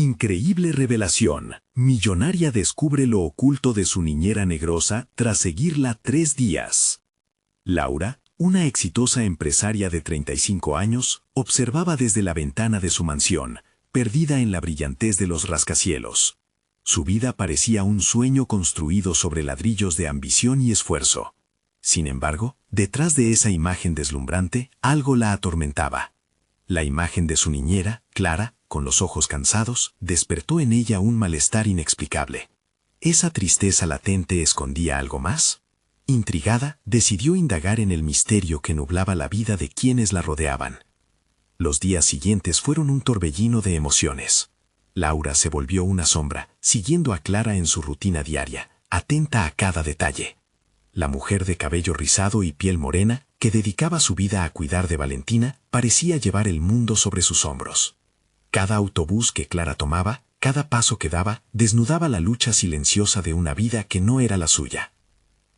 Increíble revelación. Millonaria descubre lo oculto de su niñera negrosa tras seguirla 3 días. Laura, una exitosa empresaria de 35 años, observaba desde la ventana de su mansión, perdida en la brillantez de los rascacielos. Su vida parecía un sueño construido sobre ladrillos de ambición y esfuerzo. Sin embargo, detrás de esa imagen deslumbrante, algo la atormentaba. La imagen de su niñera, Clara, con los ojos cansados, despertó en ella un malestar inexplicable. ¿Esa tristeza latente escondía algo más? Intrigada, decidió indagar en el misterio que nublaba la vida de quienes la rodeaban. Los días siguientes fueron un torbellino de emociones. Laura se volvió una sombra, siguiendo a Clara en su rutina diaria, atenta a cada detalle. La mujer de cabello rizado y piel morena, que dedicaba su vida a cuidar de Valentina, parecía llevar el mundo sobre sus hombros. Cada autobús que Clara tomaba, cada paso que daba, desnudaba la lucha silenciosa de una vida que no era la suya.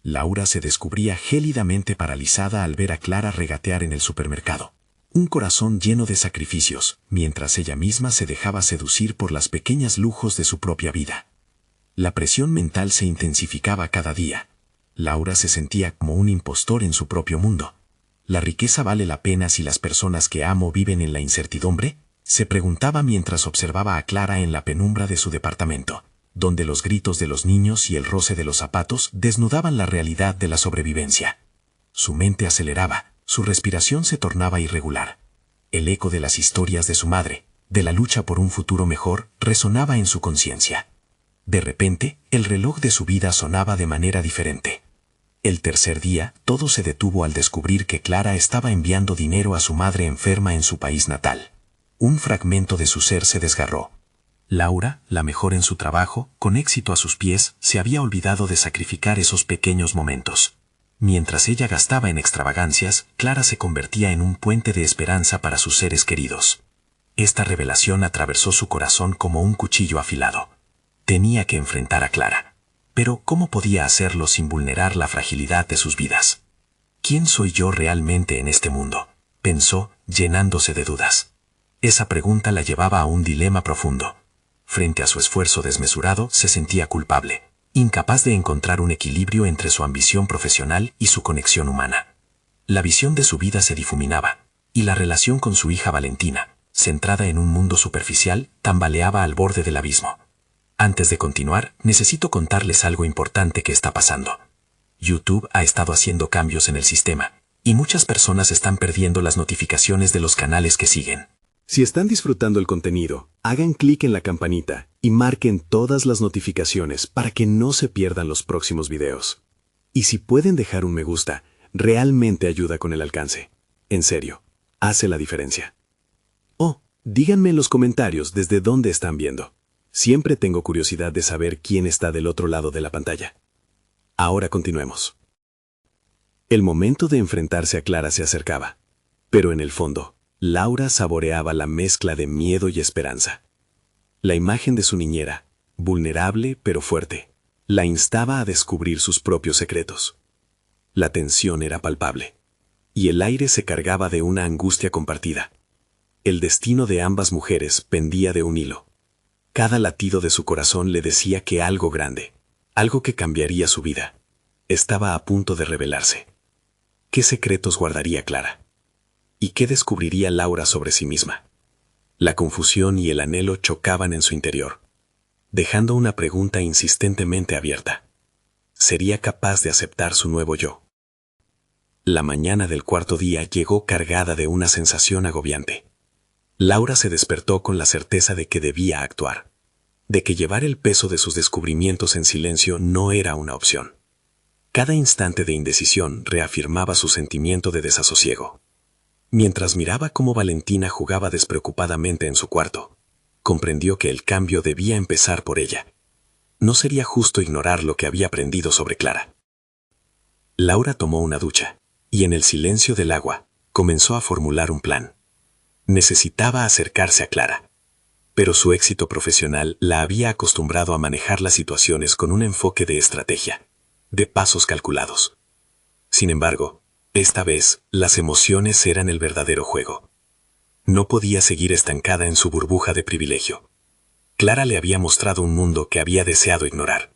Laura se descubría gélidamente paralizada al ver a Clara regatear en el supermercado. Un corazón lleno de sacrificios, mientras ella misma se dejaba seducir por las pequeñas lujos de su propia vida. La presión mental se intensificaba cada día. Laura se sentía como un impostor en su propio mundo. ¿La riqueza vale la pena si las personas que amo viven en la incertidumbre?, se preguntaba mientras observaba a Clara en la penumbra de su departamento, donde los gritos de los niños y el roce de los zapatos desnudaban la realidad de la sobrevivencia. Su mente aceleraba, su respiración se tornaba irregular. El eco de las historias de su madre, de la lucha por un futuro mejor, resonaba en su conciencia. De repente, el reloj de su vida sonaba de manera diferente. El tercer día, todo se detuvo al descubrir que Clara estaba enviando dinero a su madre enferma en su país natal. Un fragmento de su ser se desgarró. Laura, la mejor en su trabajo, con éxito a sus pies, se había olvidado de sacrificar esos pequeños momentos. Mientras ella gastaba en extravagancias, Clara se convertía en un puente de esperanza para sus seres queridos. Esta revelación atravesó su corazón como un cuchillo afilado. Tenía que enfrentar a Clara. Pero ¿cómo podía hacerlo sin vulnerar la fragilidad de sus vidas? ¿Quién soy yo realmente en este mundo?, pensó, llenándose de dudas. Esa pregunta la llevaba a un dilema profundo. Frente a su esfuerzo desmesurado, se sentía culpable, incapaz de encontrar un equilibrio entre su ambición profesional y su conexión humana. La visión de su vida se difuminaba, y la relación con su hija Valentina, centrada en un mundo superficial, tambaleaba al borde del abismo. Antes de continuar, necesito contarles algo importante que está pasando. YouTube ha estado haciendo cambios en el sistema, y muchas personas están perdiendo las notificaciones de los canales que siguen. Si están disfrutando el contenido, hagan clic en la campanita y marquen todas las notificaciones para que no se pierdan los próximos videos. Y si pueden dejar un me gusta, realmente ayuda con el alcance. En serio, hace la diferencia. Oh, díganme en los comentarios desde dónde están viendo. Siempre tengo curiosidad de saber quién está del otro lado de la pantalla. Ahora continuemos. El momento de enfrentarse a Clara se acercaba, pero en el fondo, Laura saboreaba la mezcla de miedo y esperanza. La imagen de su niñera, vulnerable pero fuerte, la instaba a descubrir sus propios secretos. La tensión era palpable, y el aire se cargaba de una angustia compartida. El destino de ambas mujeres pendía de un hilo. Cada latido de su corazón le decía que algo grande, algo que cambiaría su vida, estaba a punto de revelarse. ¿Qué secretos guardaría Clara? ¿Y qué descubriría Laura sobre sí misma? La confusión y el anhelo chocaban en su interior, dejando una pregunta insistentemente abierta. ¿Sería capaz de aceptar su nuevo yo? La mañana del cuarto día llegó cargada de una sensación agobiante. Laura se despertó con la certeza de que debía actuar, de que llevar el peso de sus descubrimientos en silencio no era una opción. Cada instante de indecisión reafirmaba su sentimiento de desasosiego. Mientras miraba cómo Valentina jugaba despreocupadamente en su cuarto, comprendió que el cambio debía empezar por ella. No sería justo ignorar lo que había aprendido sobre Clara. Laura tomó una ducha, y en el silencio del agua, comenzó a formular un plan. Necesitaba acercarse a Clara, pero su éxito profesional la había acostumbrado a manejar las situaciones con un enfoque de estrategia, de pasos calculados. Sin embargo, esta vez, las emociones eran el verdadero juego. No podía seguir estancada en su burbuja de privilegio. Clara le había mostrado un mundo que había deseado ignorar.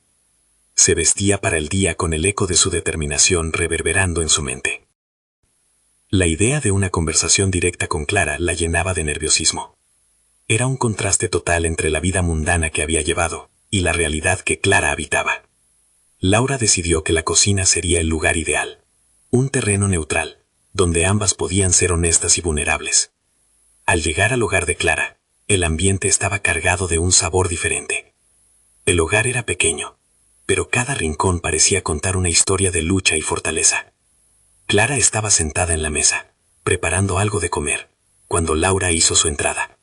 Se vestía para el día con el eco de su determinación reverberando en su mente. La idea de una conversación directa con Clara la llenaba de nerviosismo. Era un contraste total entre la vida mundana que había llevado y la realidad que Clara habitaba. Laura decidió que la cocina sería el lugar ideal, un terreno neutral, donde ambas podían ser honestas y vulnerables. Al llegar al hogar de Clara, el ambiente estaba cargado de un sabor diferente. El hogar era pequeño, pero cada rincón parecía contar una historia de lucha y fortaleza. Clara estaba sentada en la mesa, preparando algo de comer, cuando Laura hizo su entrada.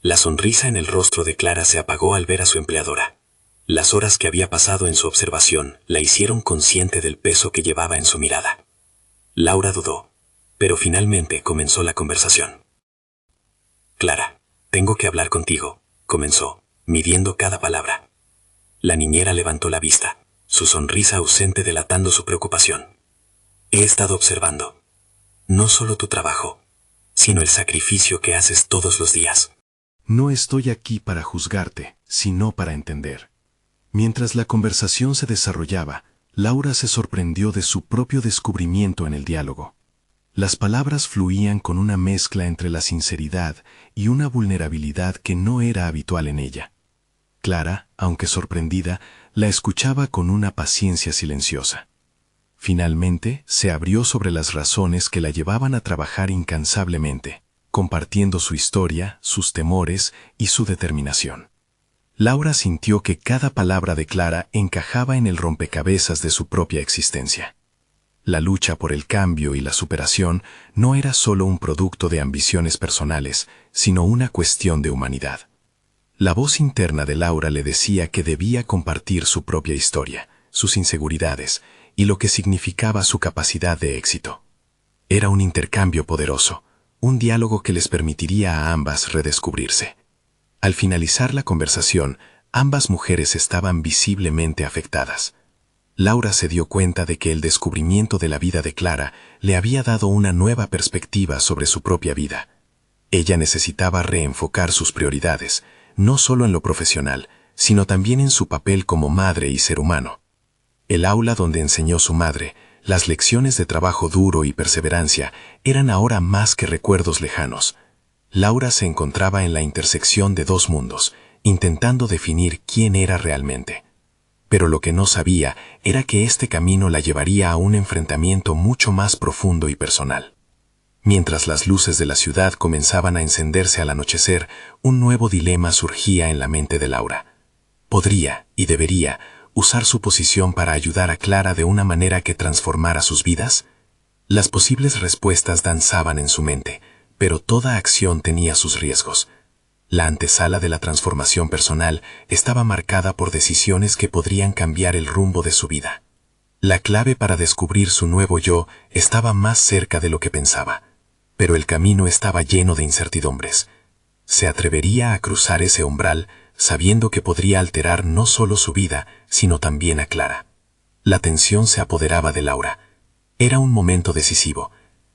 La sonrisa en el rostro de Clara se apagó al ver a su empleadora. Las horas que había pasado en su observación la hicieron consciente del peso que llevaba en su mirada. Laura dudó, pero finalmente comenzó la conversación. «Clara, tengo que hablar contigo», comenzó, midiendo cada palabra. La niñera levantó la vista, su sonrisa ausente delatando su preocupación. «He estado observando. No solo tu trabajo, sino el sacrificio que haces todos los días». No estoy aquí para juzgarte, sino para entender. Mientras la conversación se desarrollaba, Laura se sorprendió de su propio descubrimiento en el diálogo. Las palabras fluían con una mezcla entre la sinceridad y una vulnerabilidad que no era habitual en ella. Clara, aunque sorprendida, la escuchaba con una paciencia silenciosa. Finalmente, se abrió sobre las razones que la llevaban a trabajar incansablemente, compartiendo su historia, sus temores y su determinación. Laura sintió que cada palabra de Clara encajaba en el rompecabezas de su propia existencia. La lucha por el cambio y la superación no era solo un producto de ambiciones personales, sino una cuestión de humanidad. La voz interna de Laura le decía que debía compartir su propia historia, sus inseguridades y lo que significaba su capacidad de éxito. Era un intercambio poderoso, un diálogo que les permitiría a ambas redescubrirse. Al finalizar la conversación, ambas mujeres estaban visiblemente afectadas. Laura se dio cuenta de que el descubrimiento de la vida de Clara le había dado una nueva perspectiva sobre su propia vida. Ella necesitaba reenfocar sus prioridades, no solo en lo profesional, sino también en su papel como madre y ser humano. El aula donde enseñó su madre, las lecciones de trabajo duro y perseverancia, eran ahora más que recuerdos lejanos. Laura se encontraba en la intersección de dos mundos, intentando definir quién era realmente. Pero lo que no sabía era que este camino la llevaría a un enfrentamiento mucho más profundo y personal. Mientras las luces de la ciudad comenzaban a encenderse al anochecer, un nuevo dilema surgía en la mente de Laura. ¿Podría y debería usar su posición para ayudar a Clara de una manera que transformara sus vidas? Las posibles respuestas danzaban en su mente, pero toda acción tenía sus riesgos. La antesala de la transformación personal estaba marcada por decisiones que podrían cambiar el rumbo de su vida. La clave para descubrir su nuevo yo estaba más cerca de lo que pensaba, pero el camino estaba lleno de incertidumbres. ¿Se atrevería a cruzar ese umbral sabiendo que podría alterar no solo su vida, sino también a Clara? La tensión se apoderaba de Laura. Era un momento decisivo.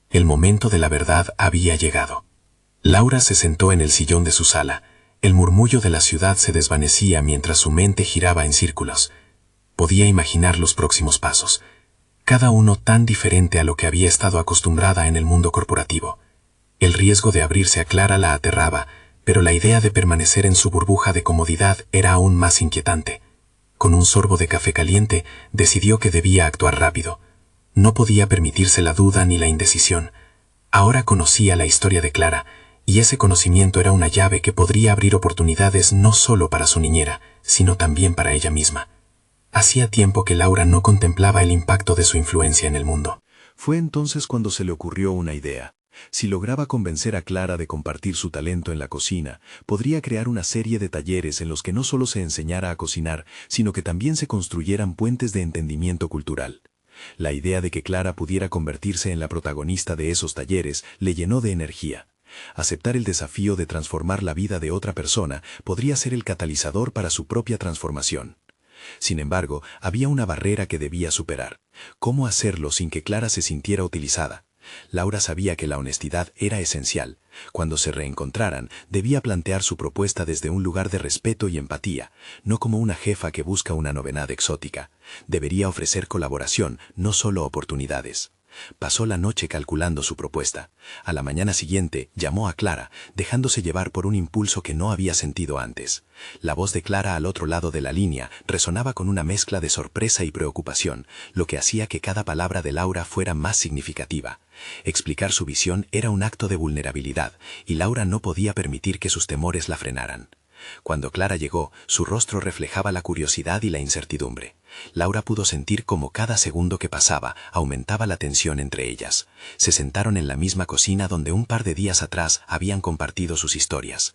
El momento de la verdad había llegado. Laura se sentó en el sillón de su sala. El murmullo de la ciudad se desvanecía mientras su mente giraba en círculos. Podía imaginar los próximos pasos, cada uno tan diferente a lo que había estado acostumbrada en el mundo corporativo. El riesgo de abrirse a Clara la aterraba, pero la idea de permanecer en su burbuja de comodidad era aún más inquietante. Con un sorbo de café caliente, decidió que debía actuar rápido. No podía permitirse la duda ni la indecisión. Ahora conocía la historia de Clara, y ese conocimiento era una llave que podría abrir oportunidades no solo para su niñera, sino también para ella misma. Hacía tiempo que Laura no contemplaba el impacto de su influencia en el mundo. Fue entonces cuando se le ocurrió una idea. Si lograba convencer a Clara de compartir su talento en la cocina, podría crear una serie de talleres en los que no solo se enseñara a cocinar, sino que también se construyeran puentes de entendimiento cultural. La idea de que Clara pudiera convertirse en la protagonista de esos talleres le llenó de energía. Aceptar el desafío de transformar la vida de otra persona podría ser el catalizador para su propia transformación. Sin embargo, había una barrera que debía superar. ¿Cómo hacerlo sin que Clara se sintiera utilizada? Laura sabía que la honestidad era esencial. Cuando se reencontraran, debía plantear su propuesta desde un lugar de respeto y empatía, no como una jefa que busca una novedad exótica. Debería ofrecer colaboración, no solo oportunidades. Pasó la noche calculando su propuesta. A la mañana siguiente llamó a Clara, dejándose llevar por un impulso que no había sentido antes. La voz de Clara al otro lado de la línea resonaba con una mezcla de sorpresa y preocupación, lo que hacía que cada palabra de Laura fuera más significativa. Explicar su visión era un acto de vulnerabilidad, y Laura no podía permitir que sus temores la frenaran. Cuando Clara llegó, su rostro reflejaba la curiosidad y la incertidumbre. Laura pudo sentir cómo cada segundo que pasaba aumentaba la tensión entre ellas. Se sentaron en la misma cocina donde un par de días atrás habían compartido sus historias.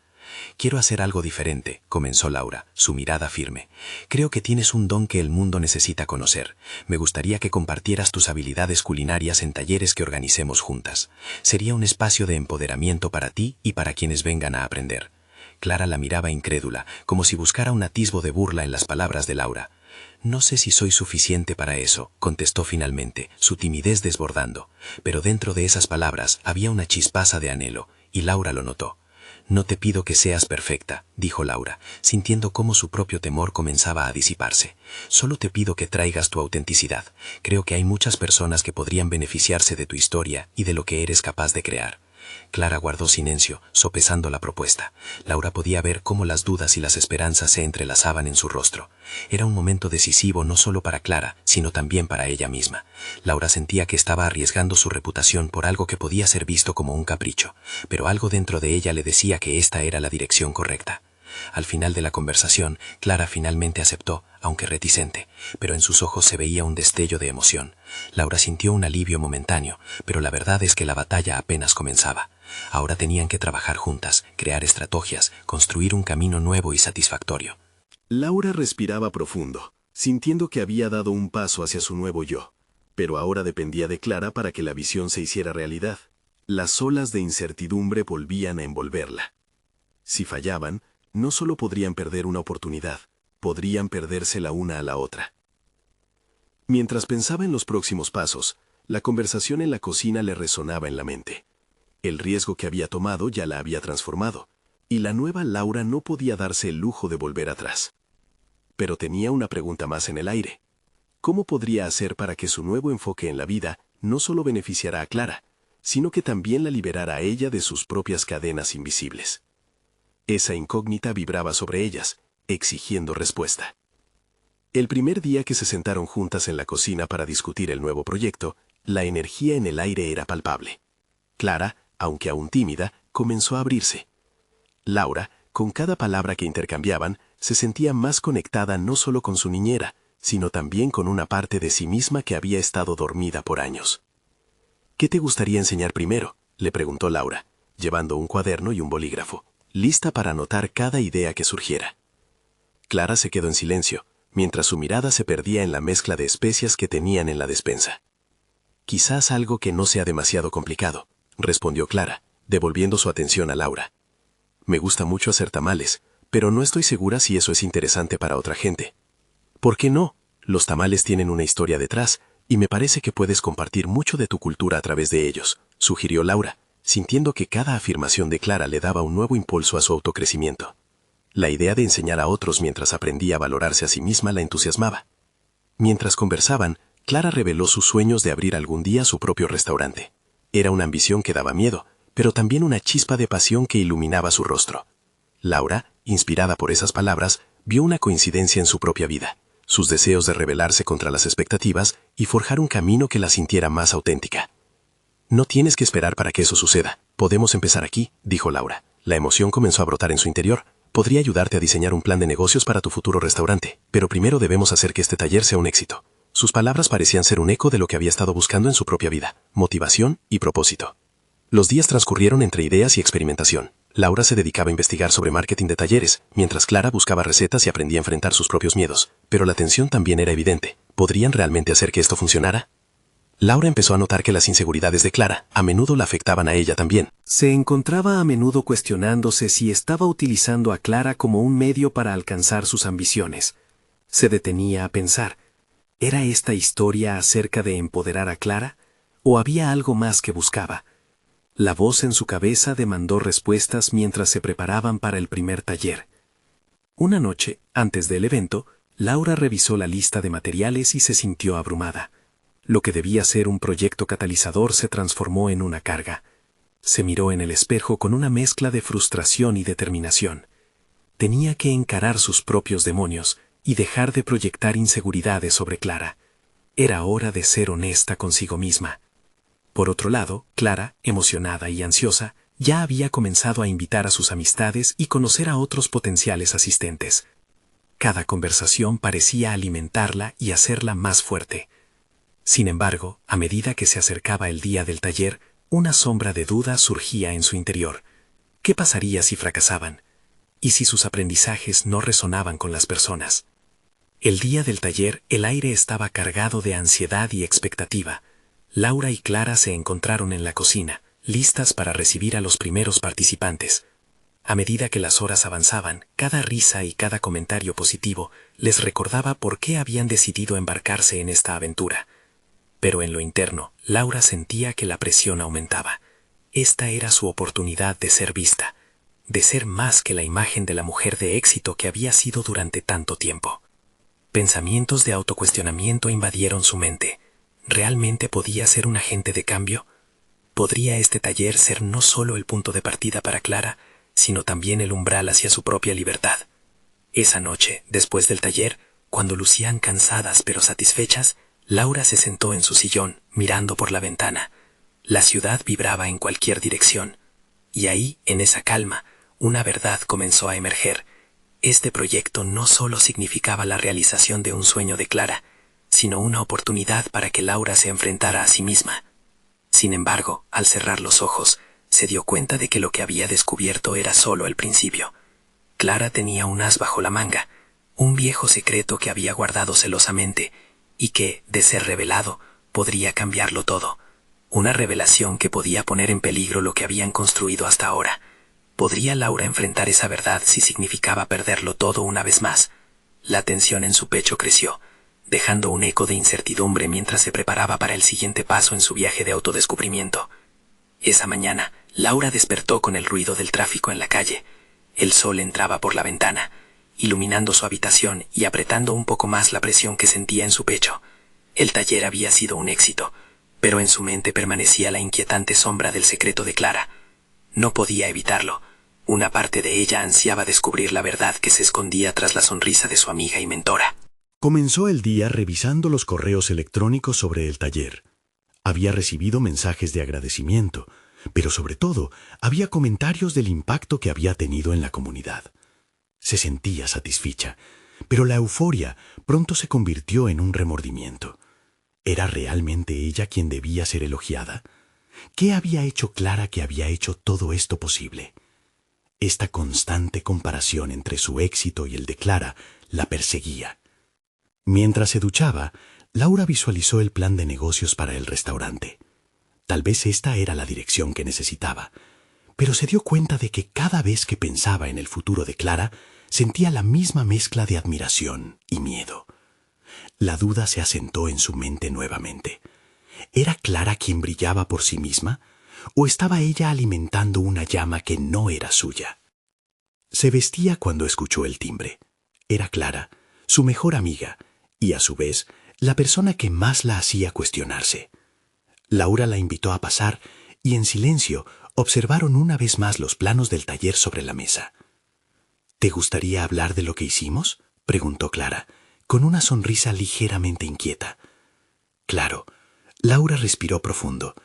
«Quiero hacer algo diferente», comenzó Laura, su mirada firme. «Creo que tienes un don que el mundo necesita conocer. Me gustaría que compartieras tus habilidades culinarias en talleres que organicemos juntas. Sería un espacio de empoderamiento para ti y para quienes vengan a aprender». Clara la miraba incrédula, como si buscara un atisbo de burla en las palabras de Laura. «No sé si soy suficiente para eso», contestó finalmente, su timidez desbordando. Pero dentro de esas palabras había una chispaza de anhelo, y Laura lo notó. «No te pido que seas perfecta», dijo Laura, sintiendo cómo su propio temor comenzaba a disiparse. «Solo te pido que traigas tu autenticidad. Creo que hay muchas personas que podrían beneficiarse de tu historia y de lo que eres capaz de crear». Clara guardó silencio, sopesando la propuesta. Laura podía ver cómo las dudas y las esperanzas se entrelazaban en su rostro. Era un momento decisivo no solo para Clara, sino también para ella misma. Laura sentía que estaba arriesgando su reputación por algo que podía ser visto como un capricho, pero algo dentro de ella le decía que esta era la dirección correcta. Al final de la conversación, Clara finalmente aceptó, aunque reticente, pero en sus ojos se veía un destello de emoción. Laura sintió un alivio momentáneo, pero la verdad es que la batalla apenas comenzaba. Ahora tenían que trabajar juntas, crear estrategias, construir un camino nuevo y satisfactorio. Laura respiraba profundo, sintiendo que había dado un paso hacia su nuevo yo, pero ahora dependía de Clara para que la visión se hiciera realidad. Las olas de incertidumbre volvían a envolverla. Si fallaban, no solo podrían perder una oportunidad, podrían perderse la una a la otra. Mientras pensaba en los próximos pasos, la conversación en la cocina le resonaba en la mente. El riesgo que había tomado ya la había transformado, y la nueva Laura no podía darse el lujo de volver atrás. Pero tenía una pregunta más en el aire. ¿Cómo podría hacer para que su nuevo enfoque en la vida no solo beneficiara a Clara, sino que también la liberara a ella de sus propias cadenas invisibles? Esa incógnita vibraba sobre ellas, exigiendo respuesta. El primer día que se sentaron juntas en la cocina para discutir el nuevo proyecto, la energía en el aire era palpable. Clara, aunque aún tímida, comenzó a abrirse. Laura, con cada palabra que intercambiaban, se sentía más conectada no solo con su niñera, sino también con una parte de sí misma que había estado dormida por años. «¿Qué te gustaría enseñar primero?», le preguntó Laura, llevando un cuaderno y un bolígrafo, lista para anotar cada idea que surgiera. Clara se quedó en silencio, mientras su mirada se perdía en la mezcla de especias que tenían en la despensa. «Quizás algo que no sea demasiado complicado», respondió Clara, devolviendo su atención a Laura. «Me gusta mucho hacer tamales, pero no estoy segura si eso es interesante para otra gente». «¿Por qué no? Los tamales tienen una historia detrás, y me parece que puedes compartir mucho de tu cultura a través de ellos», sugirió Laura, sintiendo que cada afirmación de Clara le daba un nuevo impulso a su autocrecimiento. La idea de enseñar a otros mientras aprendía a valorarse a sí misma la entusiasmaba. Mientras conversaban, Clara reveló sus sueños de abrir algún día su propio restaurante. Era una ambición que daba miedo, pero también una chispa de pasión que iluminaba su rostro. Laura, inspirada por esas palabras, vio una coincidencia en su propia vida, sus deseos de rebelarse contra las expectativas y forjar un camino que la sintiera más auténtica. «No tienes que esperar para que eso suceda. Podemos empezar aquí», dijo Laura. La emoción comenzó a brotar en su interior. «Podría ayudarte a diseñar un plan de negocios para tu futuro restaurante, pero primero debemos hacer que este taller sea un éxito». Sus palabras parecían ser un eco de lo que había estado buscando en su propia vida, motivación y propósito. Los días transcurrieron entre ideas y experimentación. Laura se dedicaba a investigar sobre marketing de talleres, mientras Clara buscaba recetas y aprendía a enfrentar sus propios miedos. Pero la tensión también era evidente. ¿Podrían realmente hacer que esto funcionara? Laura empezó a notar que las inseguridades de Clara a menudo la afectaban a ella también. Se encontraba a menudo cuestionándose si estaba utilizando a Clara como un medio para alcanzar sus ambiciones. Se detenía a pensar, ¿era esta historia acerca de empoderar a Clara? ¿O había algo más que buscaba? La voz en su cabeza demandó respuestas mientras se preparaban para el primer taller. Una noche, antes del evento, Laura revisó la lista de materiales y se sintió abrumada. Lo que debía ser un proyecto catalizador se transformó en una carga. Se miró en el espejo con una mezcla de frustración y determinación. Tenía que encarar sus propios demonios y dejar de proyectar inseguridades sobre Clara. Era hora de ser honesta consigo misma. Por otro lado, Clara, emocionada y ansiosa, ya había comenzado a invitar a sus amistades y conocer a otros potenciales asistentes. Cada conversación parecía alimentarla y hacerla más fuerte. Sin embargo, a medida que se acercaba el día del taller, una sombra de duda surgía en su interior. ¿Qué pasaría si fracasaban? ¿Y si sus aprendizajes no resonaban con las personas? El día del taller, el aire estaba cargado de ansiedad y expectativa. Laura y Clara se encontraron en la cocina, listas para recibir a los primeros participantes. A medida que las horas avanzaban, cada risa y cada comentario positivo les recordaba por qué habían decidido embarcarse en esta aventura. Pero en lo interno, Laura sentía que la presión aumentaba. Esta era su oportunidad de ser vista, de ser más que la imagen de la mujer de éxito que había sido durante tanto tiempo. Pensamientos de autocuestionamiento invadieron su mente. ¿Realmente podía ser un agente de cambio? ¿Podría este taller ser no solo el punto de partida para Clara, sino también el umbral hacia su propia libertad? Esa noche, después del taller, cuando lucían cansadas pero satisfechas, Laura se sentó en su sillón, mirando por la ventana. La ciudad vibraba en cualquier dirección. Y ahí, en esa calma, una verdad comenzó a emerger. Este proyecto no solo significaba la realización de un sueño de Clara, sino una oportunidad para que Laura se enfrentara a sí misma. Sin embargo, al cerrar los ojos, se dio cuenta de que lo que había descubierto era solo el principio. Clara tenía un as bajo la manga, un viejo secreto que había guardado celosamente y que, de ser revelado, podría cambiarlo todo. Una revelación que podía poner en peligro lo que habían construido hasta ahora. ¿Podría Laura enfrentar esa verdad si significaba perderlo todo una vez más? La tensión en su pecho creció, dejando un eco de incertidumbre mientras se preparaba para el siguiente paso en su viaje de autodescubrimiento. Esa mañana, Laura despertó con el ruido del tráfico en la calle. El sol entraba por la ventana, iluminando su habitación y apretando un poco más la presión que sentía en su pecho. El taller había sido un éxito, pero en su mente permanecía la inquietante sombra del secreto de Clara. No podía evitarlo. Una parte de ella ansiaba descubrir la verdad que se escondía tras la sonrisa de su amiga y mentora. Comenzó el día revisando los correos electrónicos sobre el taller. Había recibido mensajes de agradecimiento, pero sobre todo había comentarios del impacto que había tenido en la comunidad. Se sentía satisfecha, pero la euforia pronto se convirtió en un remordimiento. ¿Era realmente ella quien debía ser elogiada? ¿Qué había hecho Clara que había hecho todo esto posible? Esta constante comparación entre su éxito y el de Clara la perseguía. Mientras se duchaba, Laura visualizó el plan de negocios para el restaurante. Tal vez esta era la dirección que necesitaba, pero se dio cuenta de que cada vez que pensaba en el futuro de Clara, sentía la misma mezcla de admiración y miedo. La duda se asentó en su mente nuevamente. ¿Era Clara quien brillaba por sí misma? ¿O estaba ella alimentando una llama que no era suya? Se vestía cuando escuchó el timbre. Era Clara, su mejor amiga, y a su vez, la persona que más la hacía cuestionarse. Laura la invitó a pasar y en silencio observaron una vez más los planos del taller sobre la mesa. ¿Te gustaría hablar de lo que hicimos?, preguntó Clara, con una sonrisa ligeramente inquieta. Claro, Laura respiró profundo.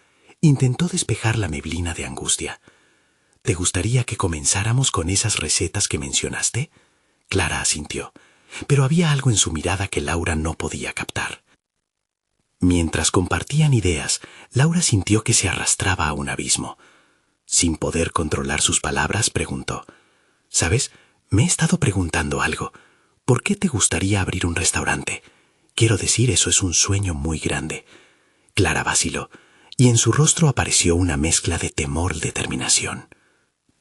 Intentó despejar la neblina de angustia. ¿Te gustaría que comenzáramos con esas recetas que mencionaste? Clara asintió, pero había algo en su mirada que Laura no podía captar. Mientras compartían ideas, Laura sintió que se arrastraba a un abismo. Sin poder controlar sus palabras, preguntó: ¿Sabes? Me he estado preguntando algo. ¿Por qué te gustaría abrir un restaurante? Quiero decir, eso es un sueño muy grande. Clara vaciló, y en su rostro apareció una mezcla de temor y determinación.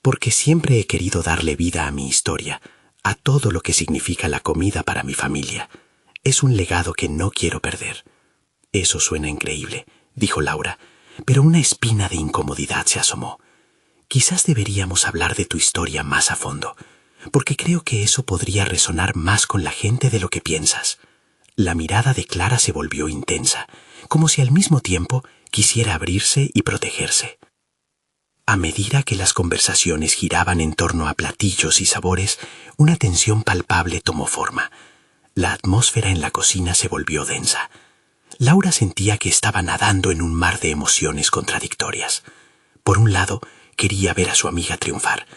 Porque siempre he querido darle vida a mi historia, a todo lo que significa la comida para mi familia. Es un legado que no quiero perder. Eso suena increíble, dijo Laura, pero una espina de incomodidad se asomó. Quizás deberíamos hablar de tu historia más a fondo, porque creo que eso podría resonar más con la gente de lo que piensas. La mirada de Clara se volvió intensa, como si al mismo tiempo quisiera abrirse y protegerse. A medida que las conversaciones giraban en torno a platillos y sabores, una tensión palpable tomó forma. La atmósfera en la cocina se volvió densa. Laura sentía que estaba nadando en un mar de emociones contradictorias. Por un lado, quería ver a su amiga triunfar.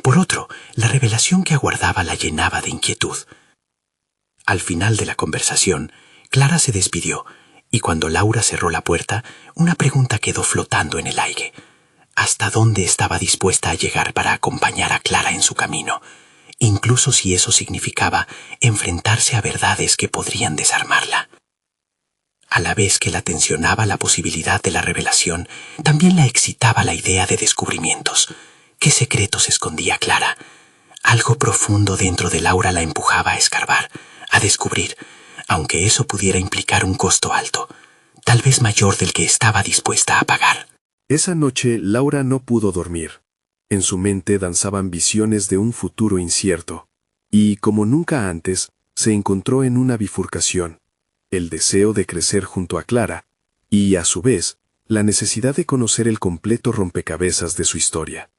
Por otro, la revelación que aguardaba la llenaba de inquietud. Al final de la conversación, Clara se despidió, y cuando Laura cerró la puerta, una pregunta quedó flotando en el aire. ¿Hasta dónde estaba dispuesta a llegar para acompañar a Clara en su camino? Incluso si eso significaba enfrentarse a verdades que podrían desarmarla. A la vez que la tensionaba la posibilidad de la revelación, también la excitaba la idea de descubrimientos. ¿Qué secretos escondía Clara? Algo profundo dentro de Laura la empujaba a escarbar, a descubrir, aunque eso pudiera implicar un costo alto, tal vez mayor del que estaba dispuesta a pagar. Esa noche Laura no pudo dormir. En su mente danzaban visiones de un futuro incierto, y, como nunca antes, se encontró en una bifurcación: el deseo de crecer junto a Clara, y, a su vez, la necesidad de conocer el completo rompecabezas de su historia.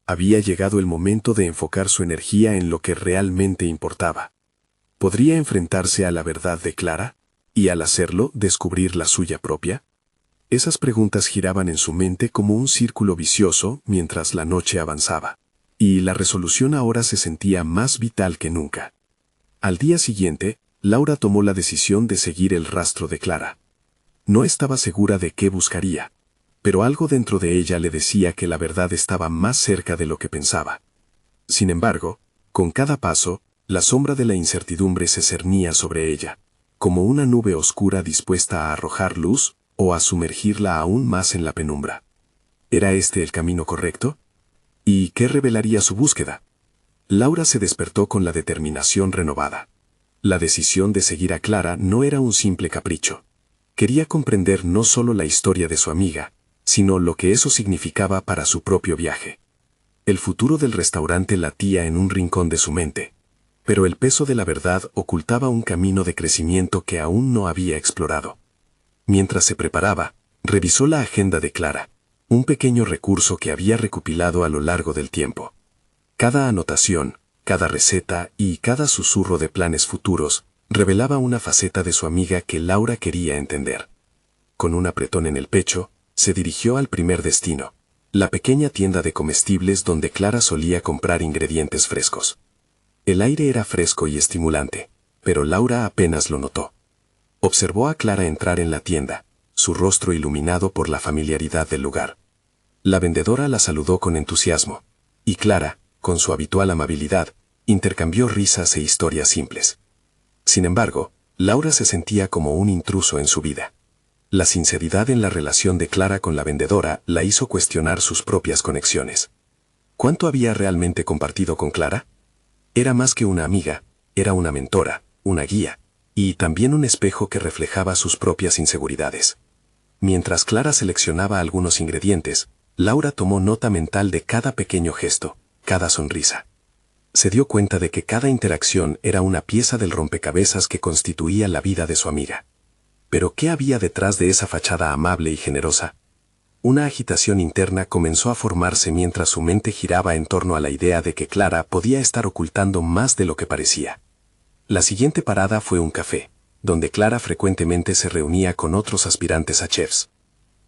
Había llegado el momento de enfocar su energía en lo que realmente importaba. ¿Podría enfrentarse a la verdad de Clara? Y al hacerlo, descubrir la suya propia. Esas preguntas giraban en su mente como un círculo vicioso mientras la noche avanzaba, y la resolución ahora se sentía más vital que nunca. Al día siguiente, Laura tomó la decisión de seguir el rastro de Clara. No estaba segura de qué buscaría, pero algo dentro de ella le decía que la verdad estaba más cerca de lo que pensaba. Sin embargo, con cada paso, la sombra de la incertidumbre se cernía sobre ella, como una nube oscura dispuesta a arrojar luz o a sumergirla aún más en la penumbra. ¿Era este el camino correcto? ¿Y qué revelaría su búsqueda? Laura se despertó con la determinación renovada. La decisión de seguir a Clara no era un simple capricho. Quería comprender no solo la historia de su amiga, sino lo que eso significaba para su propio viaje. El futuro del restaurante latía en un rincón de su mente, pero el peso de la verdad ocultaba un camino de crecimiento que aún no había explorado. Mientras se preparaba, revisó la agenda de Clara, un pequeño recurso que había recopilado a lo largo del tiempo. Cada anotación, cada receta y cada susurro de planes futuros revelaba una faceta de su amiga que Laura quería entender. Con un apretón en el pecho, se dirigió al primer destino, la pequeña tienda de comestibles donde Clara solía comprar ingredientes frescos. El aire era fresco y estimulante, pero Laura apenas lo notó. Observó a Clara entrar en la tienda, su rostro iluminado por la familiaridad del lugar. La vendedora la saludó con entusiasmo, y Clara, con su habitual amabilidad, intercambió risas e historias simples. Sin embargo, Laura se sentía como un intruso en su vida. La sinceridad en la relación de Clara con la vendedora la hizo cuestionar sus propias conexiones. ¿Cuánto había realmente compartido con Clara? Era más que una amiga, era una mentora, una guía, y también un espejo que reflejaba sus propias inseguridades. Mientras Clara seleccionaba algunos ingredientes, Laura tomó nota mental de cada pequeño gesto, cada sonrisa. Se dio cuenta de que cada interacción era una pieza del rompecabezas que constituía la vida de su amiga. Pero ¿qué había detrás de esa fachada amable y generosa? Una agitación interna comenzó a formarse mientras su mente giraba en torno a la idea de que Clara podía estar ocultando más de lo que parecía. La siguiente parada fue un café, donde Clara frecuentemente se reunía con otros aspirantes a chefs.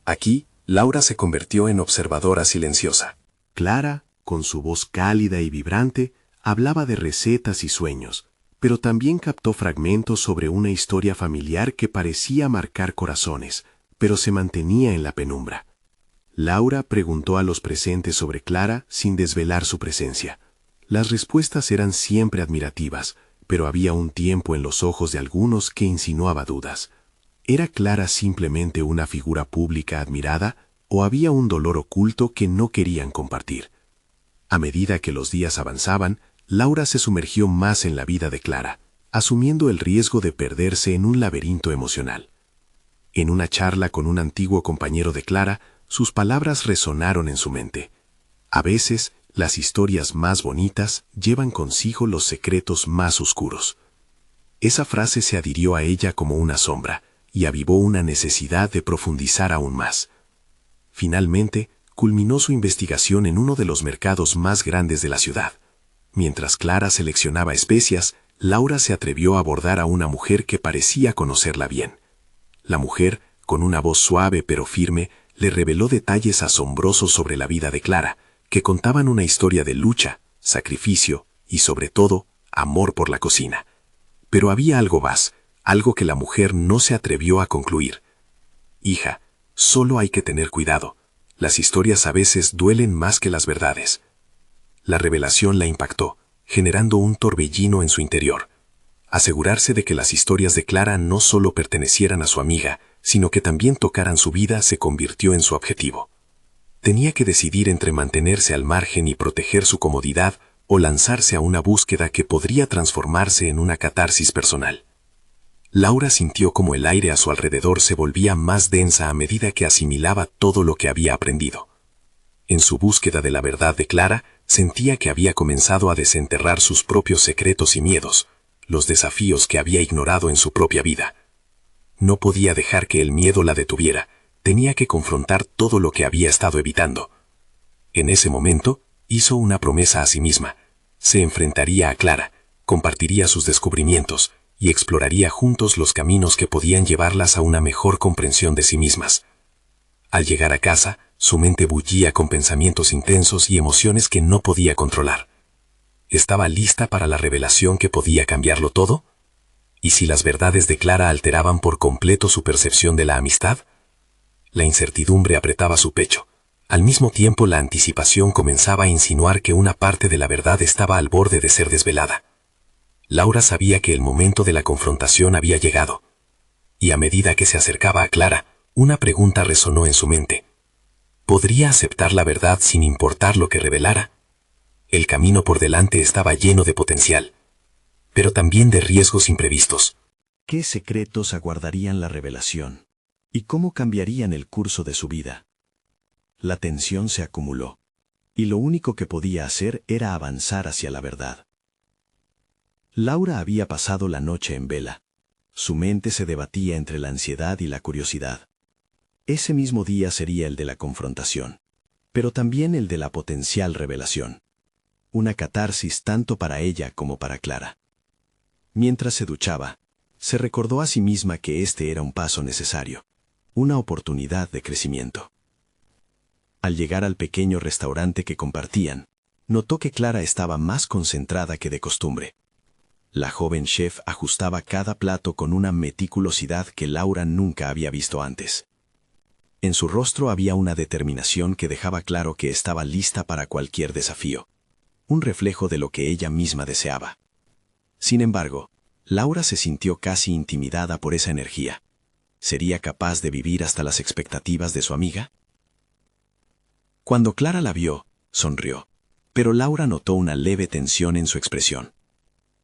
Aquí, Laura se convirtió en observadora silenciosa. Clara, con su voz cálida y vibrante, hablaba de recetas y sueños, pero también captó fragmentos sobre una historia familiar que parecía marcar corazones, pero se mantenía en la penumbra. Laura preguntó a los presentes sobre Clara sin desvelar su presencia. Las respuestas eran siempre admirativas, pero había un tiempo en los ojos de algunos que insinuaba dudas. ¿Era Clara simplemente una figura pública admirada o había un dolor oculto que no querían compartir? A medida que los días avanzaban, Laura se sumergió más en la vida de Clara, asumiendo el riesgo de perderse en un laberinto emocional. En una charla con un antiguo compañero de Clara, Sus palabras resonaron en su mente. A veces, las historias más bonitas llevan consigo los secretos más oscuros. Esa frase se adhirió a ella como una sombra y avivó una necesidad de profundizar aún más. Finalmente, culminó su investigación en uno de los mercados más grandes de la ciudad. Mientras Clara seleccionaba especias, Laura se atrevió a abordar a una mujer que parecía conocerla bien. La mujer, con una voz suave pero firme, le reveló detalles asombrosos sobre la vida de Clara, que contaban una historia de lucha, sacrificio y, sobre todo, amor por la cocina. Pero había algo más, algo que la mujer no se atrevió a concluir. Hija, solo hay que tener cuidado. Las historias a veces duelen más que las verdades. La revelación la impactó, generando un torbellino en su interior. Asegurarse de que las historias de Clara no solo pertenecieran a su amiga, sino que también tocaran su vida se convirtió en su objetivo. Tenía que decidir entre mantenerse al margen y proteger su comodidad o lanzarse a una búsqueda que podría transformarse en una catarsis personal. Laura sintió como el aire a su alrededor se volvía más densa a medida que asimilaba todo lo que había aprendido. En su búsqueda de la verdad de Clara, sentía que había comenzado a desenterrar sus propios secretos y miedos, los desafíos que había ignorado en su propia vida. No podía dejar que el miedo la detuviera, tenía que confrontar todo lo que había estado evitando. En ese momento, hizo una promesa a sí misma. Se enfrentaría a Clara, compartiría sus descubrimientos y exploraría juntos los caminos que podían llevarlas a una mejor comprensión de sí mismas. Al llegar a casa, su mente bullía con pensamientos intensos y emociones que no podía controlar. ¿Estaba lista para la revelación que podía cambiarlo todo? ¿Y si las verdades de Clara alteraban por completo su percepción de la amistad? La incertidumbre apretaba su pecho. Al mismo tiempo, la anticipación comenzaba a insinuar que una parte de la verdad estaba al borde de ser desvelada. Laura sabía que el momento de la confrontación había llegado. Y a medida que se acercaba a Clara, una pregunta resonó en su mente. ¿Podría aceptar la verdad sin importar lo que revelara? El camino por delante estaba lleno de potencial, pero también de riesgos imprevistos. ¿Qué secretos aguardarían la revelación? ¿Y cómo cambiarían el curso de su vida? La tensión se acumuló, y lo único que podía hacer era avanzar hacia la verdad. Laura había pasado la noche en vela. Su mente se debatía entre la ansiedad y la curiosidad. Ese mismo día sería el de la confrontación, pero también el de la potencial revelación. Una catarsis tanto para ella como para Clara. Mientras se duchaba, se recordó a sí misma que este era un paso necesario, una oportunidad de crecimiento. Al llegar al pequeño restaurante que compartían, notó que Clara estaba más concentrada que de costumbre. La joven chef ajustaba cada plato con una meticulosidad que Laura nunca había visto antes. En su rostro había una determinación que dejaba claro que estaba lista para cualquier desafío, un reflejo de lo que ella misma deseaba. Sin embargo, Laura se sintió casi intimidada por esa energía. ¿Sería capaz de vivir hasta las expectativas de su amiga? Cuando Clara la vio, sonrió, pero Laura notó una leve tensión en su expresión.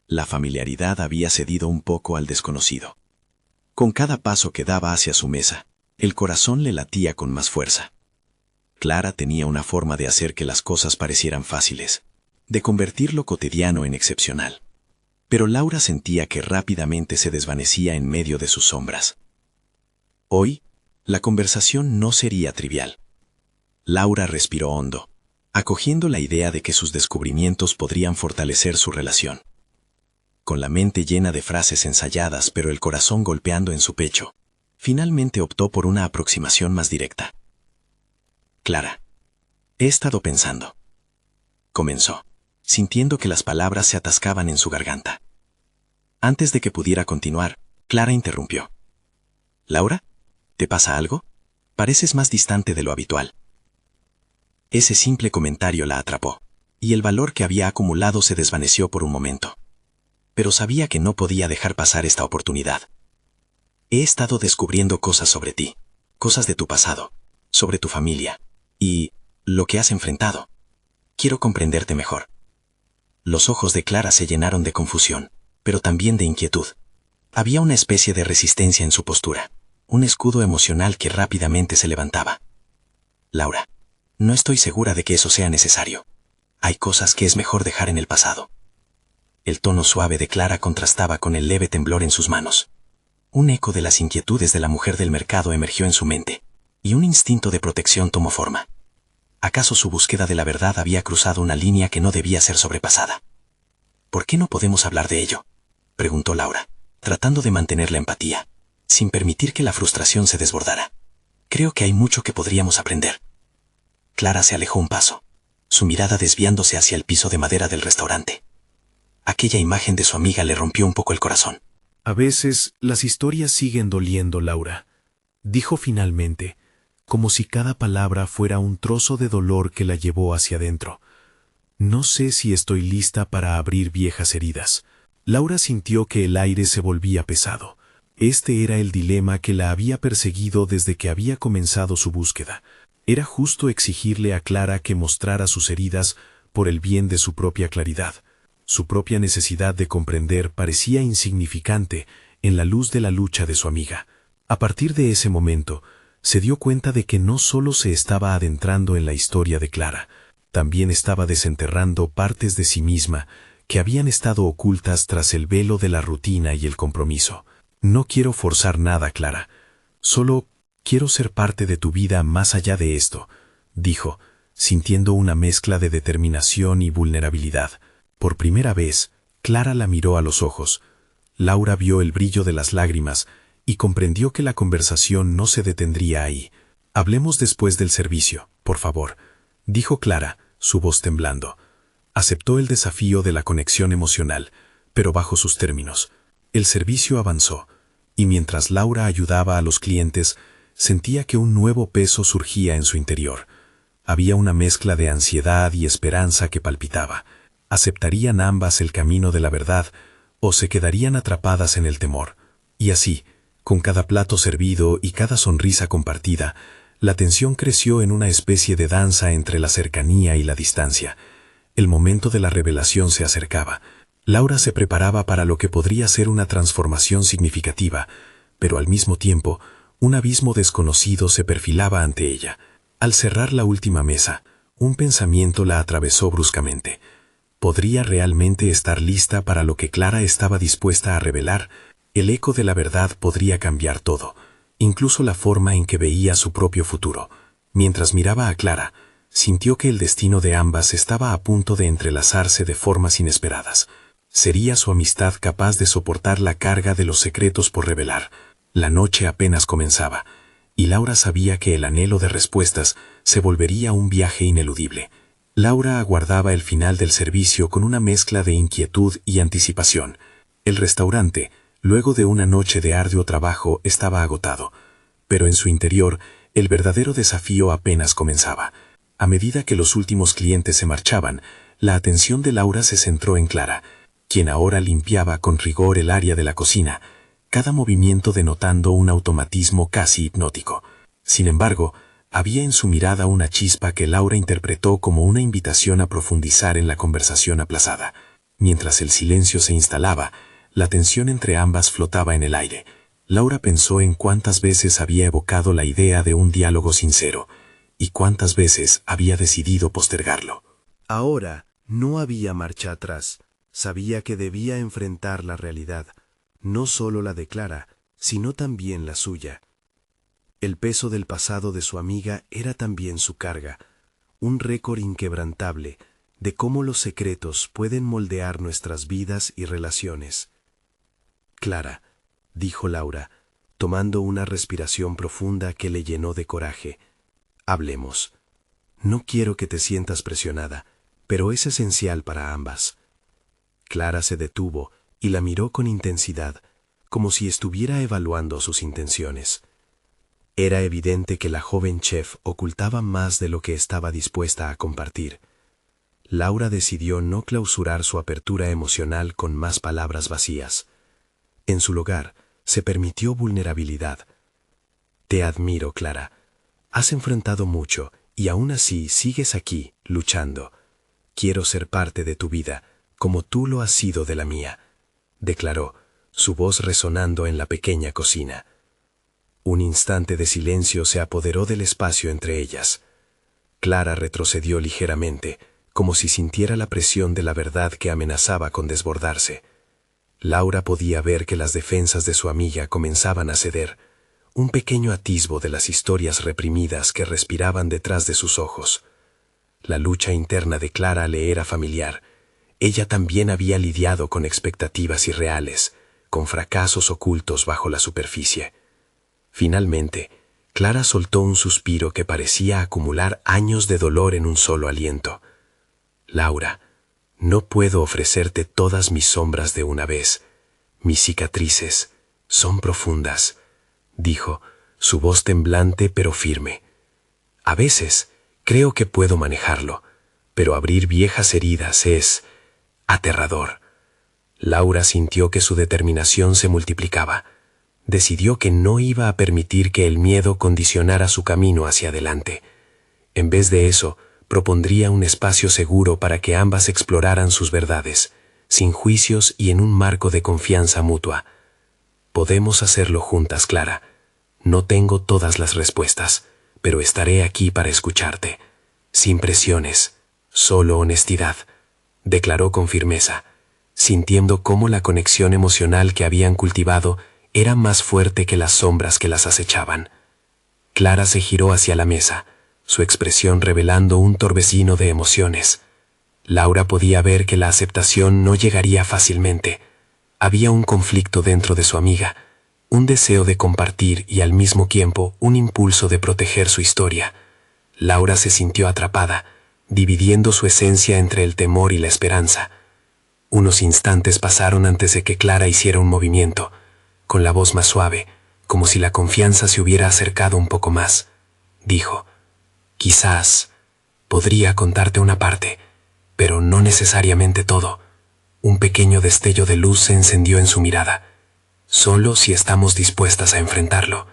La familiaridad había cedido un poco al desconocido. Con cada paso que daba hacia su mesa, el corazón le latía con más fuerza. Clara tenía una forma de hacer que las cosas parecieran fáciles, de convertir lo cotidiano en excepcional. Pero Laura sentía que rápidamente se desvanecía en medio de sus sombras. Hoy, la conversación no sería trivial. Laura respiró hondo, acogiendo la idea de que sus descubrimientos podrían fortalecer su relación. Con la mente llena de frases ensayadas pero el corazón golpeando en su pecho, finalmente optó por una aproximación más directa. Clara, he estado pensando. Comenzó, sintiendo que las palabras se atascaban en su garganta. Antes de que pudiera continuar, Clara interrumpió. ¿Laura? ¿Te pasa algo? Pareces más distante de lo habitual. Ese simple comentario la atrapó, y el valor que había acumulado se desvaneció por un momento. Pero sabía que no podía dejar pasar esta oportunidad. He estado descubriendo cosas sobre ti, cosas de tu pasado, sobre tu familia, y lo que has enfrentado. Quiero comprenderte mejor. Los ojos de Clara se llenaron de confusión, pero también de inquietud. Había una especie de resistencia en su postura, un escudo emocional que rápidamente se levantaba. Laura, no estoy segura de que eso sea necesario. Hay cosas que es mejor dejar en el pasado. El tono suave de Clara contrastaba con el leve temblor en sus manos. Un eco de las inquietudes de la mujer del mercado emergió en su mente, y un instinto de protección tomó forma. ¿Acaso su búsqueda de la verdad había cruzado una línea que no debía ser sobrepasada? ¿Por qué no podemos hablar de ello?, preguntó Laura, tratando de mantener la empatía, sin permitir que la frustración se desbordara. Creo que hay mucho que podríamos aprender. Clara se alejó un paso, su mirada desviándose hacia el piso de madera del restaurante. Aquella imagen de su amiga le rompió un poco el corazón. A veces las historias siguen doliendo, Laura, dijo finalmente, como si cada palabra fuera un trozo de dolor que la llevó hacia adentro. No sé si estoy lista para abrir viejas heridas. Laura sintió que el aire se volvía pesado. Este era el dilema que la había perseguido desde que había comenzado su búsqueda. Era justo exigirle a Clara que mostrara sus heridas por el bien de su propia claridad. Su propia necesidad de comprender parecía insignificante en la luz de la lucha de su amiga. A partir de ese momento, se dio cuenta de que no solo se estaba adentrando en la historia de Clara, también estaba desenterrando partes de sí misma que habían estado ocultas tras el velo de la rutina y el compromiso. No quiero forzar nada, Clara. Solo quiero ser parte de tu vida más allá de esto, dijo, sintiendo una mezcla de determinación y vulnerabilidad. Por primera vez, Clara la miró a los ojos. Laura vio el brillo de las lágrimas y comprendió que la conversación no se detendría ahí. Hablemos después del servicio, por favor, dijo Clara, su voz temblando. Aceptó el desafío de la conexión emocional, pero bajo sus términos. El servicio avanzó, y mientras Laura ayudaba a los clientes, sentía que un nuevo peso surgía en su interior. Había una mezcla de ansiedad y esperanza que palpitaba. ¿Aceptarían ambas el camino de la verdad o se quedarían atrapadas en el temor? Y así, con cada plato servido y cada sonrisa compartida, la tensión creció en una especie de danza entre la cercanía y la distancia. El momento de la revelación se acercaba. Laura se preparaba para lo que podría ser una transformación significativa, pero al mismo tiempo, un abismo desconocido se perfilaba ante ella. Al cerrar la última mesa, un pensamiento la atravesó bruscamente. ¿Podría realmente estar lista para lo que Clara estaba dispuesta a revelar? El eco de la verdad podría cambiar todo, incluso la forma en que veía su propio futuro. Mientras miraba a Clara, sintió que el destino de ambas estaba a punto de entrelazarse de formas inesperadas. ¿Sería su amistad capaz de soportar la carga de los secretos por revelar? La noche apenas comenzaba, y Laura sabía que el anhelo de respuestas se volvería un viaje ineludible. Laura aguardaba el final del servicio con una mezcla de inquietud y anticipación. El restaurante, luego de una noche de arduo trabajo, estaba agotado, pero en su interior el verdadero desafío apenas comenzaba. A medida que los últimos clientes se marchaban, la atención de Laura se centró en Clara, quien ahora limpiaba con rigor el área de la cocina, cada movimiento denotando un automatismo casi hipnótico. Sin embargo, había en su mirada una chispa que Laura interpretó como una invitación a profundizar en la conversación aplazada. Mientras el silencio se instalaba, la tensión entre ambas flotaba en el aire. Laura pensó en cuántas veces había evocado la idea de un diálogo sincero, y cuántas veces había decidido postergarlo. Ahora no había marcha atrás. Sabía que debía enfrentar la realidad, no solo la de Clara, sino también la suya. El peso del pasado de su amiga era también su carga, un récord inquebrantable de cómo los secretos pueden moldear nuestras vidas y relaciones. Clara, dijo Laura, tomando una respiración profunda que le llenó de coraje. Hablemos. No quiero que te sientas presionada, pero es esencial para ambas. Clara se detuvo y la miró con intensidad, como si estuviera evaluando sus intenciones. Era evidente que la joven chef ocultaba más de lo que estaba dispuesta a compartir. Laura decidió no clausurar su apertura emocional con más palabras vacías. En su lugar, se permitió vulnerabilidad. Te admiro, Clara. Has enfrentado mucho y aún así sigues aquí, luchando. Quiero ser parte de tu vida, como tú lo has sido de la mía, declaró, su voz resonando en la pequeña cocina. Un instante de silencio se apoderó del espacio entre ellas. Clara retrocedió ligeramente, como si sintiera la presión de la verdad que amenazaba con desbordarse. Laura podía ver que las defensas de su amiga comenzaban a ceder, un pequeño atisbo de las historias reprimidas que respiraban detrás de sus ojos. La lucha interna de Clara le era familiar. Ella también había lidiado con expectativas irreales, con fracasos ocultos bajo la superficie. Finalmente, Clara soltó un suspiro que parecía acumular años de dolor en un solo aliento. Laura, no puedo ofrecerte todas mis sombras de una vez. Mis cicatrices son profundas, dijo, su voz temblante pero firme. A veces creo que puedo manejarlo, pero abrir viejas heridas es aterrador. Laura sintió que su determinación se multiplicaba. Decidió que no iba a permitir que el miedo condicionara su camino hacia adelante. En vez de eso, propondría un espacio seguro para que ambas exploraran sus verdades, sin juicios y en un marco de confianza mutua. Podemos hacerlo juntas, Clara. No tengo todas las respuestas, pero estaré aquí para escucharte. Sin presiones, solo honestidad, declaró con firmeza, sintiendo cómo la conexión emocional que habían cultivado era más fuerte que las sombras que las acechaban. Clara se giró hacia la mesa, su expresión revelando un torbellino de emociones. Laura podía ver que la aceptación no llegaría fácilmente. Había un conflicto dentro de su amiga, un deseo de compartir y al mismo tiempo un impulso de proteger su historia. Laura se sintió atrapada, dividiendo su esencia entre el temor y la esperanza. Unos instantes pasaron antes de que Clara hiciera un movimiento, con la voz más suave, como si la confianza se hubiera acercado un poco más. Dijo, «Quizás podría contarte una parte, pero no necesariamente todo». Un pequeño destello de luz se encendió en su mirada. «Solo si estamos dispuestas a enfrentarlo».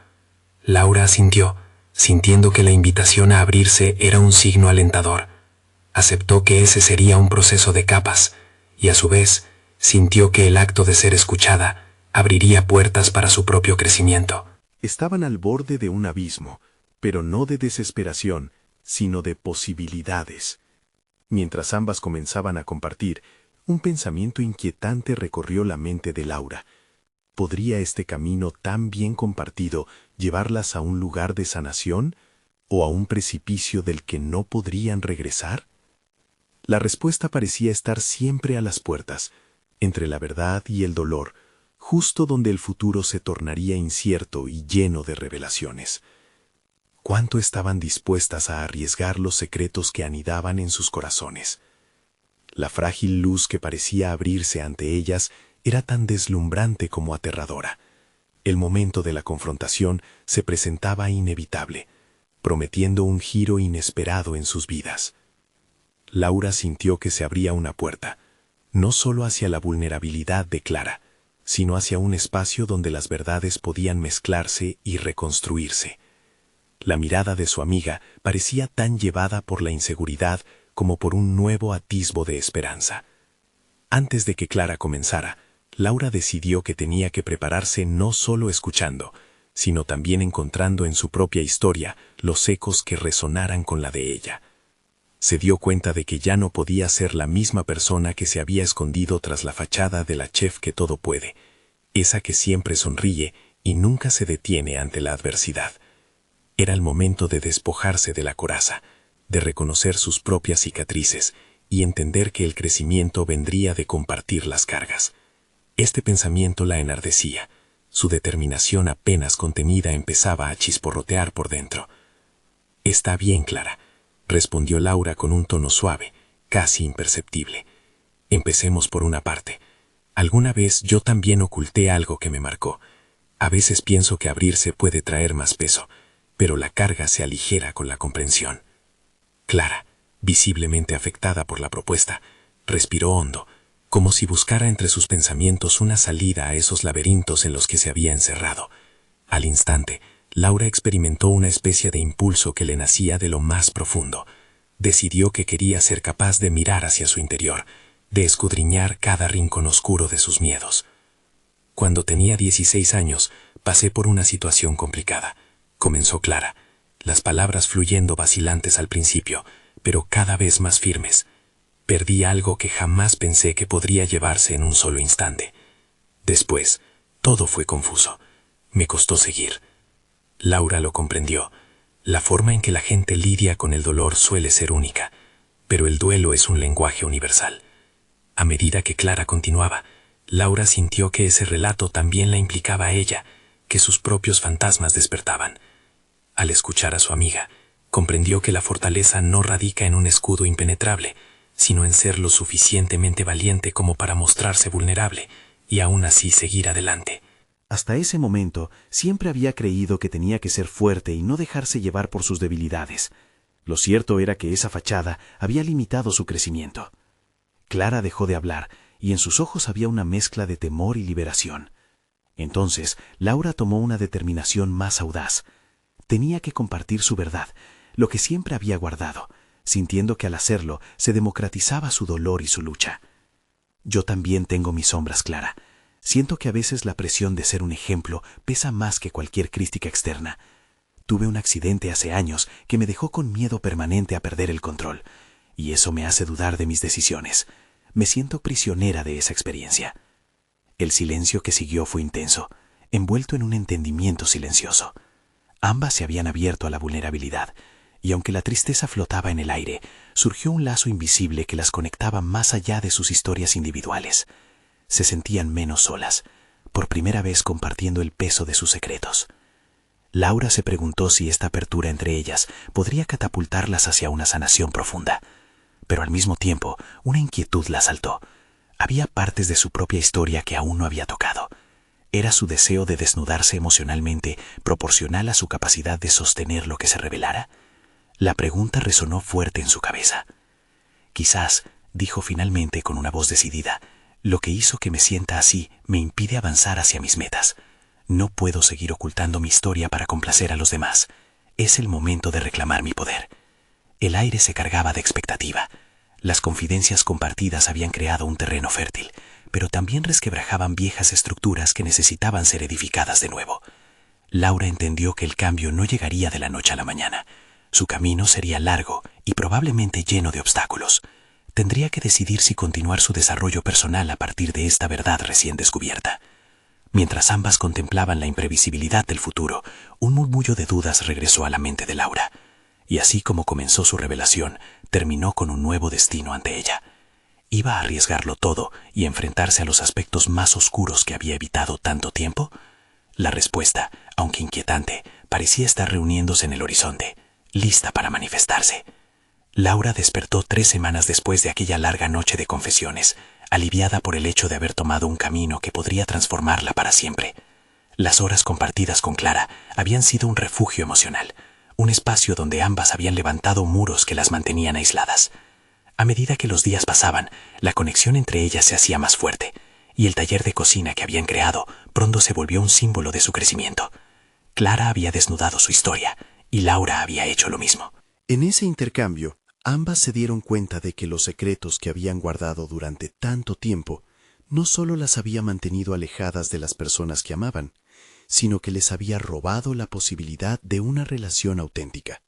Laura asintió, sintiendo que la invitación a abrirse era un signo alentador. Aceptó que ese sería un proceso de capas, y a su vez sintió que el acto de ser escuchada abriría puertas para su propio crecimiento. Estaban al borde de un abismo, pero no de desesperación, sino de posibilidades. Mientras ambas comenzaban a compartir, un pensamiento inquietante recorrió la mente de Laura. ¿Podría este camino tan bien compartido llevarlas a un lugar de sanación o a un precipicio del que no podrían regresar? La respuesta parecía estar siempre a las puertas, entre la verdad y el dolor, justo donde el futuro se tornaría incierto y lleno de revelaciones. ¿Cuánto estaban dispuestas a arriesgar los secretos que anidaban en sus corazones? La frágil luz que parecía abrirse ante ellas era tan deslumbrante como aterradora. El momento de la confrontación se presentaba inevitable, prometiendo un giro inesperado en sus vidas. Laura sintió que se abría una puerta, no solo hacia la vulnerabilidad de Clara, sino hacia un espacio donde las verdades podían mezclarse y reconstruirse. La mirada de su amiga parecía tan llevada por la inseguridad como por un nuevo atisbo de esperanza. Antes de que Clara comenzara, Laura decidió que tenía que prepararse no solo escuchando, sino también encontrando en su propia historia los ecos que resonaran con la de ella. Se dio cuenta de que ya no podía ser la misma persona que se había escondido tras la fachada de la chef que todo puede, esa que siempre sonríe y nunca se detiene ante la adversidad. Era el momento de despojarse de la coraza, de reconocer sus propias cicatrices y entender que el crecimiento vendría de compartir las cargas. Este pensamiento la enardecía. Su determinación apenas contenida empezaba a chisporrotear por dentro. «Está bien, Clara», respondió Laura con un tono suave, casi imperceptible. «Empecemos por una parte. Alguna vez yo también oculté algo que me marcó. A veces pienso que abrirse puede traer más peso, pero la carga se aligera con la comprensión». Clara, visiblemente afectada por la propuesta, respiró hondo, como si buscara entre sus pensamientos una salida a esos laberintos en los que se había encerrado. Al instante, Laura experimentó una especie de impulso que le nacía de lo más profundo. Decidió que quería ser capaz de mirar hacia su interior, de escudriñar cada rincón oscuro de sus miedos. «Cuando tenía 16 años, pasé por una situación complicada», comenzó Clara, las palabras fluyendo vacilantes al principio, pero cada vez más firmes. Perdí algo que jamás pensé que podría llevarse en un solo instante. Después, todo fue confuso. Me costó seguir. Laura lo comprendió. La forma en que la gente lidia con el dolor suele ser única, pero el duelo es un lenguaje universal. A medida que Clara continuaba, Laura sintió que ese relato también la implicaba a ella, que sus propios fantasmas despertaban. Al escuchar a su amiga, comprendió que la fortaleza no radica en un escudo impenetrable, sino en ser lo suficientemente valiente como para mostrarse vulnerable y aún así seguir adelante. Hasta ese momento siempre había creído que tenía que ser fuerte y no dejarse llevar por sus debilidades. Lo cierto era que esa fachada había limitado su crecimiento. Clara dejó de hablar y en sus ojos había una mezcla de temor y liberación. Entonces, Laura tomó una determinación más audaz. Tenía que compartir su verdad, lo que siempre había guardado, sintiendo que al hacerlo se democratizaba su dolor y su lucha. Yo también tengo mis sombras, Clara. Siento que a veces la presión de ser un ejemplo pesa más que cualquier crítica externa. Tuve un accidente hace años que me dejó con miedo permanente a perder el control, y eso me hace dudar de mis decisiones. Me siento prisionera de esa experiencia. El silencio que siguió fue intenso, envuelto en un entendimiento silencioso. Ambas se habían abierto a la vulnerabilidad, y aunque la tristeza flotaba en el aire, surgió un lazo invisible que las conectaba más allá de sus historias individuales. Se sentían menos solas, por primera vez compartiendo el peso de sus secretos. Laura se preguntó si esta apertura entre ellas podría catapultarlas hacia una sanación profunda, pero al mismo tiempo una inquietud la asaltó. Había partes de su propia historia que aún no había tocado. Era su deseo de desnudarse emocionalmente proporcional a su capacidad de sostener lo que se revelara. La pregunta resonó fuerte en su cabeza. Quizás, dijo finalmente con una voz decidida, lo que hizo que me sienta así me impide avanzar hacia mis metas. No puedo seguir ocultando mi historia para complacer a los demás. Es el momento de reclamar mi poder. El aire se cargaba de expectativa. Las confidencias compartidas habían creado un terreno fértil, pero también resquebrajaban viejas estructuras que necesitaban ser edificadas de nuevo. Laura entendió que el cambio no llegaría de la noche a la mañana. Su camino sería largo y probablemente lleno de obstáculos. Tendría que decidir si continuar su desarrollo personal a partir de esta verdad recién descubierta. Mientras ambas contemplaban la imprevisibilidad del futuro, un murmullo de dudas regresó a la mente de Laura. Y así como comenzó su revelación, terminó con un nuevo destino ante ella. ¿Iba a arriesgarlo todo y enfrentarse a los aspectos más oscuros que había evitado tanto tiempo? La respuesta, aunque inquietante, parecía estar reuniéndose en el horizonte, lista para manifestarse. Laura despertó 3 semanas después de aquella larga noche de confesiones, aliviada por el hecho de haber tomado un camino que podría transformarla para siempre. Las horas compartidas con Clara habían sido un refugio emocional, un espacio donde ambas habían levantado muros que las mantenían aisladas. A medida que los días pasaban, la conexión entre ellas se hacía más fuerte, y el taller de cocina que habían creado pronto se volvió un símbolo de su crecimiento. Clara había desnudado su historia, y Laura había hecho lo mismo. En ese intercambio, ambas se dieron cuenta de que los secretos que habían guardado durante tanto tiempo no solo las había mantenido alejadas de las personas que amaban, sino que les había robado la posibilidad de una relación auténtica.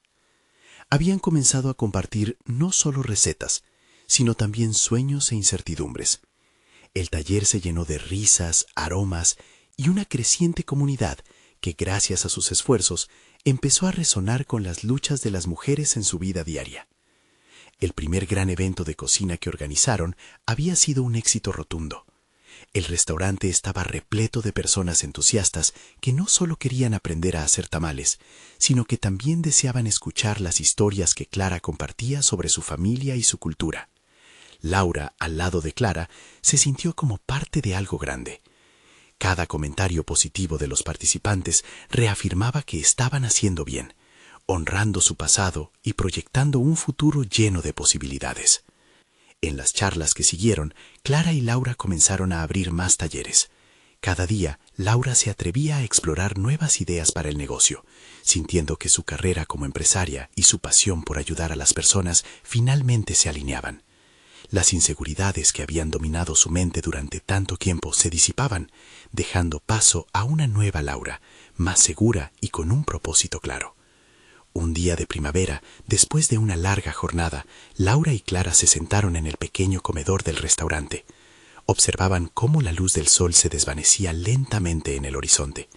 Habían comenzado a compartir no solo recetas, sino también sueños e incertidumbres. El taller se llenó de risas, aromas y una creciente comunidad que, gracias a sus esfuerzos, empezó a resonar con las luchas de las mujeres en su vida diaria. El primer gran evento de cocina que organizaron había sido un éxito rotundo. El restaurante estaba repleto de personas entusiastas que no solo querían aprender a hacer tamales, sino que también deseaban escuchar las historias que Clara compartía sobre su familia y su cultura. Laura, al lado de Clara, se sintió como parte de algo grande. Cada comentario positivo de los participantes reafirmaba que estaban haciendo bien, honrando su pasado y proyectando un futuro lleno de posibilidades. En las charlas que siguieron, Clara y Laura comenzaron a abrir más talleres. Cada día, Laura se atrevía a explorar nuevas ideas para el negocio, sintiendo que su carrera como empresaria y su pasión por ayudar a las personas finalmente se alineaban. Las inseguridades que habían dominado su mente durante tanto tiempo se disipaban, dejando paso a una nueva Laura, más segura y con un propósito claro. Un día de primavera, después de una larga jornada, Laura y Clara se sentaron en el pequeño comedor del restaurante. Observaban cómo la luz del sol se desvanecía lentamente en el horizonte.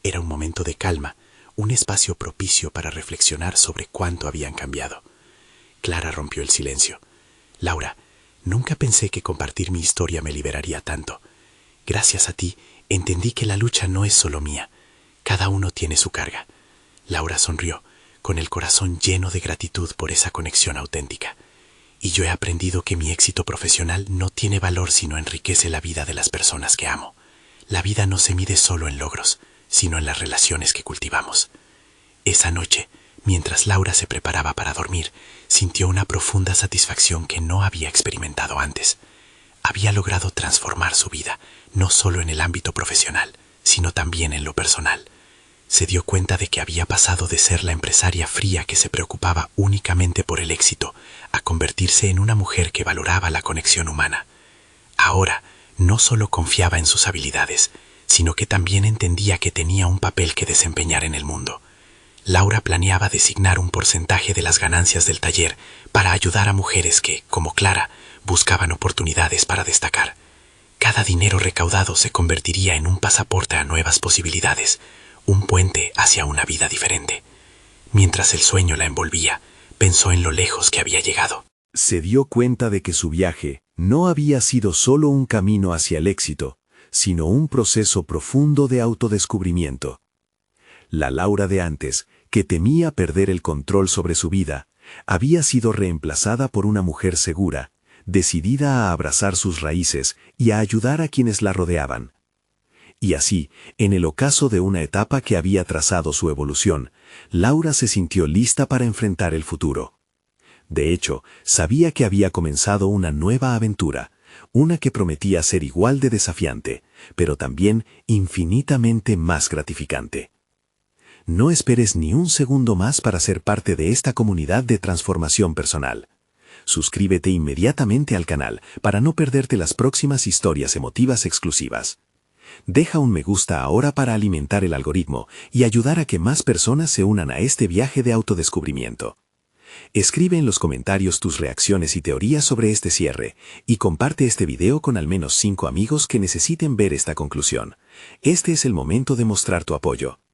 Era un momento de calma, un espacio propicio para reflexionar sobre cuánto habían cambiado. Clara rompió el silencio. Laura, nunca pensé que compartir mi historia me liberaría tanto. Gracias a ti, entendí que la lucha no es solo mía. Cada uno tiene su carga. Laura sonrió, con el corazón lleno de gratitud por esa conexión auténtica. Y yo he aprendido que mi éxito profesional no tiene valor si no enriquece la vida de las personas que amo. La vida no se mide solo en logros, sino en las relaciones que cultivamos. Esa noche, mientras Laura se preparaba para dormir, sintió una profunda satisfacción que no había experimentado antes. Había logrado transformar su vida, no solo en el ámbito profesional, sino también en lo personal. Se dio cuenta de que había pasado de ser la empresaria fría que se preocupaba únicamente por el éxito a convertirse en una mujer que valoraba la conexión humana. Ahora, no solo confiaba en sus habilidades, sino que también entendía que tenía un papel que desempeñar en el mundo. Laura planeaba designar un porcentaje de las ganancias del taller para ayudar a mujeres que, como Clara, buscaban oportunidades para destacar. Cada dinero recaudado se convertiría en un pasaporte a nuevas posibilidades, un puente hacia una vida diferente. Mientras el sueño la envolvía, pensó en lo lejos que había llegado. Se dio cuenta de que su viaje no había sido solo un camino hacia el éxito, sino un proceso profundo de autodescubrimiento. La Laura de antes, que temía perder el control sobre su vida, había sido reemplazada por una mujer segura, decidida a abrazar sus raíces y a ayudar a quienes la rodeaban. Y así, en el ocaso de una etapa que había trazado su evolución, Laura se sintió lista para enfrentar el futuro. De hecho, sabía que había comenzado una nueva aventura, una que prometía ser igual de desafiante, pero también infinitamente más gratificante. No esperes ni un segundo más para ser parte de esta comunidad de transformación personal. Suscríbete inmediatamente al canal para no perderte las próximas historias emotivas exclusivas. Deja un me gusta ahora para alimentar el algoritmo y ayudar a que más personas se unan a este viaje de autodescubrimiento. Escribe en los comentarios tus reacciones y teorías sobre este cierre y comparte este video con al menos 5 amigos que necesiten ver esta conclusión. Este es el momento de mostrar tu apoyo.